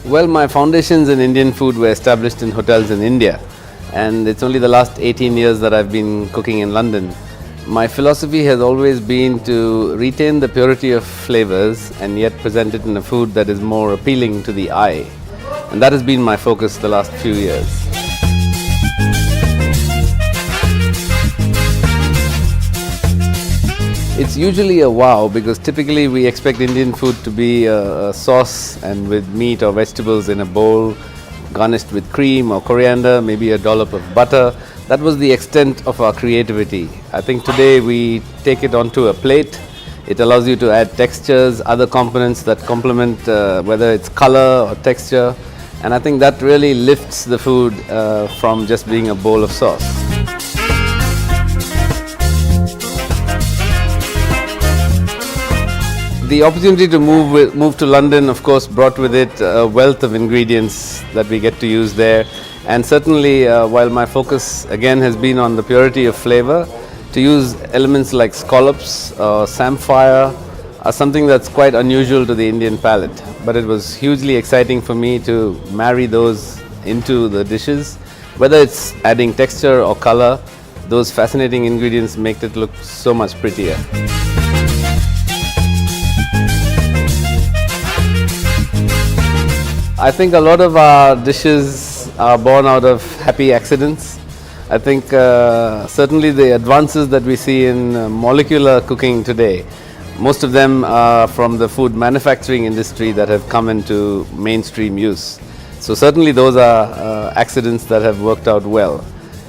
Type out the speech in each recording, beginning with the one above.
Well, my foundations in Indian food were established in hotels in India, and it's only the last 18 years that I've been cooking in London. My philosophy has always been to retain the purity of flavors and yet present it in a food that is more appealing to the eye. And that has been my focus the last few years. It's usually a wow because typically we expect Indian food to be a sauce and with meat or vegetables in a bowl, garnished with cream or coriander, maybe a dollop of butter. That was the extent of our creativity. I think today we take it onto a plate. It allows you to add textures, other components that complement whether it's color or texture. And I think that really lifts the food from just being a bowl of sauce. The opportunity to move to London, of course, brought with it a wealth of ingredients that we get to use there. And certainly, while my focus again has been on the purity of flavor, to use elements like scallops or samphire are something that's quite unusual to the Indian palate. But it was hugely exciting for me to marry those into the dishes. Whether it's adding texture or color, those fascinating ingredients make it look so much prettier. I think a lot of our dishes are born out of happy accidents. I think certainly the advances that we see in molecular cooking today, most of them are from the food manufacturing industry that have come into mainstream use. So certainly those are accidents that have worked out well.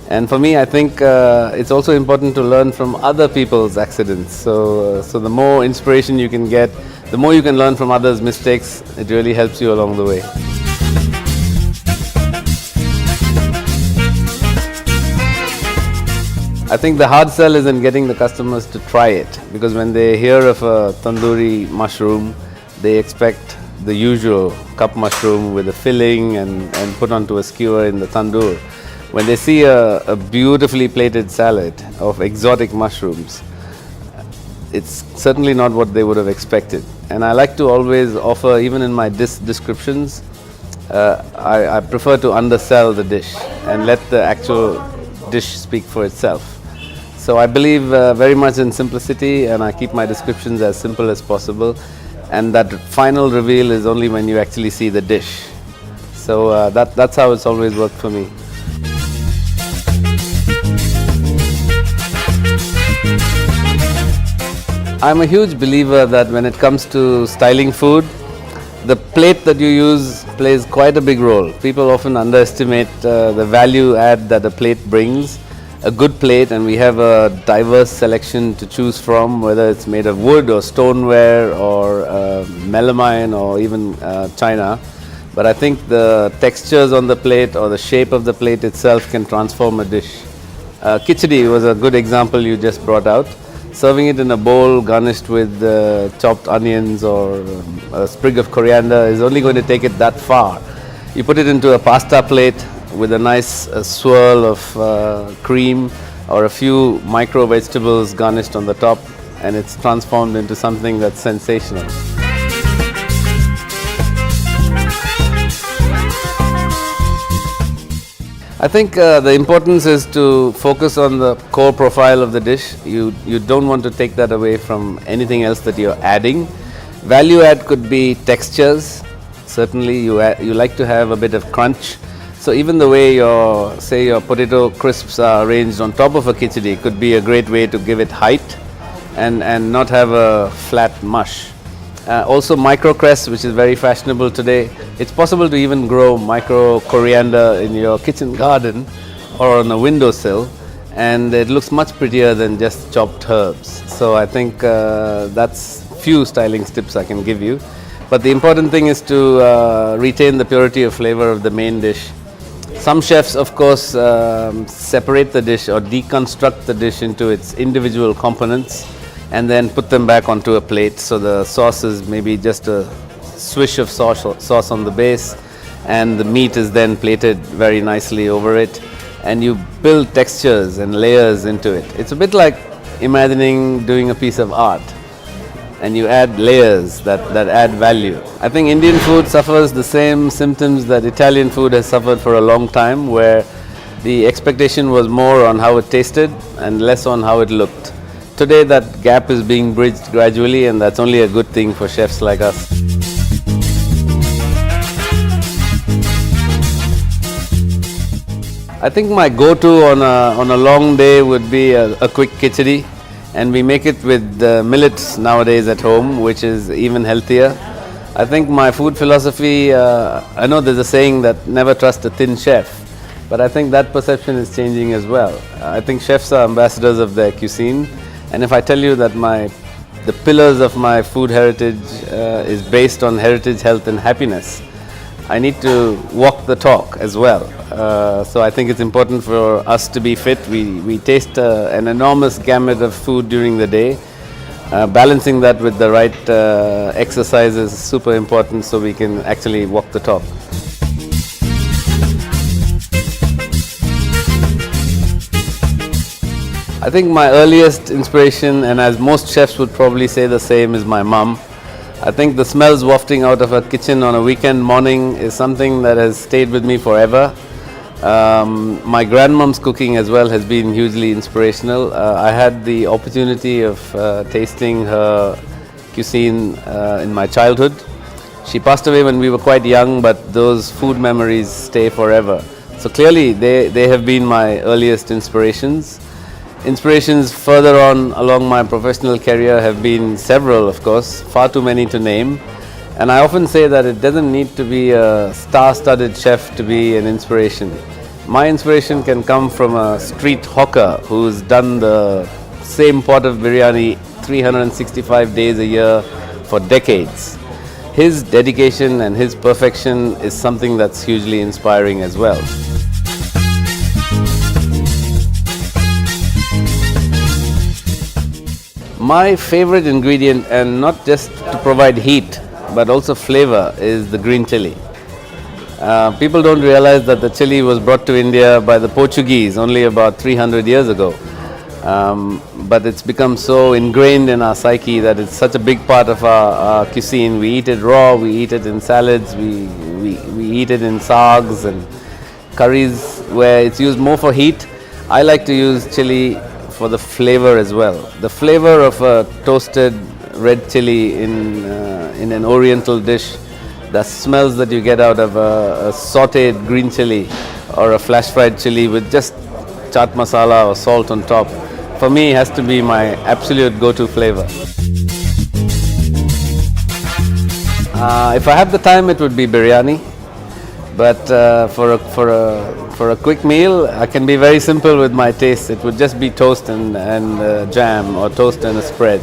And for me, I think it's also important to learn from other people's accidents. So the more inspiration you can get, the more you can learn from others' mistakes, it really helps you along the way. I think the hard sell is in getting the customers to try it, because when they hear of a tandoori mushroom, they expect the usual cup mushroom with a filling and put onto a skewer in the tandoor. When they see a beautifully plated salad of exotic mushrooms, it's certainly not what they would have expected. And I like to always offer, even in my dish descriptions, I prefer to undersell the dish and let the actual dish speak for itself. So I believe very much in simplicity, and I keep my descriptions as simple as possible. And that final reveal is only when you actually see the dish. So that's how it's always worked for me. I'm a huge believer that when it comes to styling food, the plate that you use plays quite a big role. People often underestimate the value add that a plate brings. A good plate, and we have a diverse selection to choose from, whether it's made of wood or stoneware or melamine or even china. But I think the textures on the plate or the shape of the plate itself can transform a dish. Khichdi was a good example you just brought out. Serving it in a bowl garnished with chopped onions or a sprig of coriander is only going to take it that far. You put it into a pasta plate with a nice swirl of cream or a few micro vegetables garnished on the top, and it's transformed into something that's sensational. I think the importance is to focus on the core profile of the dish. You don't want to take that away from anything else that you're adding. Value add could be textures. Certainly you like to have a bit of crunch. So even the way your potato crisps are arranged on top of a khichdi could be a great way to give it height and not have a flat mush. Also micro cress, which is very fashionable today. It's possible to even grow micro coriander in your kitchen garden or on a windowsill, and it looks much prettier than just chopped herbs. So I think that's few styling tips I can give you. But the important thing is to retain the purity of flavor of the main dish. Some chefs, of course, separate the dish or deconstruct the dish into its individual components and then put them back onto a plate. So the sauce is maybe just a swish of sauce on the base, and the meat is then plated very nicely over it, and you build textures and layers into it. It's a bit like imagining doing a piece of art, and you add layers that add value. I think Indian food suffers the same symptoms that Italian food has suffered for a long time, where the expectation was more on how it tasted and less on how it looked. Today that gap is being bridged gradually, and that's only a good thing for chefs like us. I think my go-to on a long day would be a quick khichdi, and we make it with millets nowadays at home, which is even healthier. I think my food philosophy, I know there's a saying that never trust a thin chef, but I think that perception is changing as well. I think chefs are ambassadors of their cuisine, and if I tell you that the pillars of my food heritage is based on heritage, health and happiness, I need to walk the talk as well. So I think it's important for us to be fit. We taste an enormous gamut of food during the day. Balancing that with the right exercise is super important, so we can actually walk the talk. I think my earliest inspiration, and as most chefs would probably say the same, is my mum. I think the smells wafting out of her kitchen on a weekend morning is something that has stayed with me forever. My grandmom's cooking as well has been hugely inspirational. I had the opportunity of tasting her cuisine in my childhood. She passed away when we were quite young, but those food memories stay forever. So clearly they have been my earliest inspirations. Inspirations further on along my professional career have been several, of course, far too many to name. And I often say that it doesn't need to be a star-studded chef to be an inspiration. My inspiration can come from a street hawker who's done the same pot of biryani 365 days a year for decades. His dedication and his perfection is something that's hugely inspiring as well. My favorite ingredient, and not just to provide heat but also flavor, is the green chili. People don't realize that the chili was brought to India by the Portuguese only about 300 years ago. But it's become so ingrained in our psyche that it's such a big part of our cuisine. We eat it raw, we eat it in salads, we eat it in sags and curries where it's used more for heat. I like to use chili for the flavor as well. The flavor of a toasted red chili in an oriental dish, the smells that you get out of a sautéed green chili or a flash fried chili with just chaat masala or salt on top, for me has to be my absolute go-to flavor. If I have the time, it would be biryani, but for a quick meal, I can be very simple with my taste. It would just be toast and jam, or toast and a spread.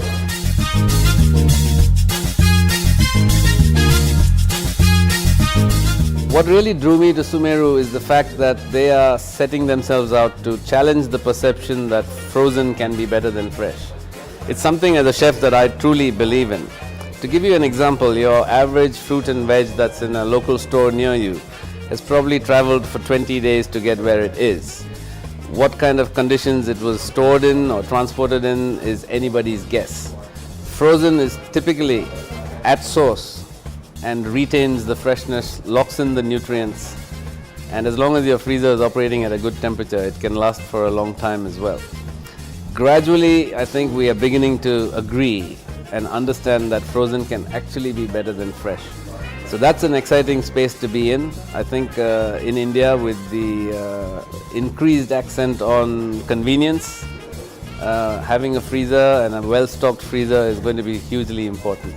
What really drew me to Sumeru is the fact that they are setting themselves out to challenge the perception that frozen can be better than fresh. It's something as a chef that I truly believe in. To give you an example, your average fruit and veg that's in a local store near you has probably traveled for 20 days to get where it is. What kind of conditions it was stored in or transported in is anybody's guess. Frozen is typically at source and retains the freshness, locks in the nutrients, and as long as your freezer is operating at a good temperature, it can last for a long time as well. Gradually, I think we are beginning to agree and understand that frozen can actually be better than fresh. So that's an exciting space to be in. I think in India, with the increased accent on convenience, having a freezer and a well-stocked freezer is going to be hugely important.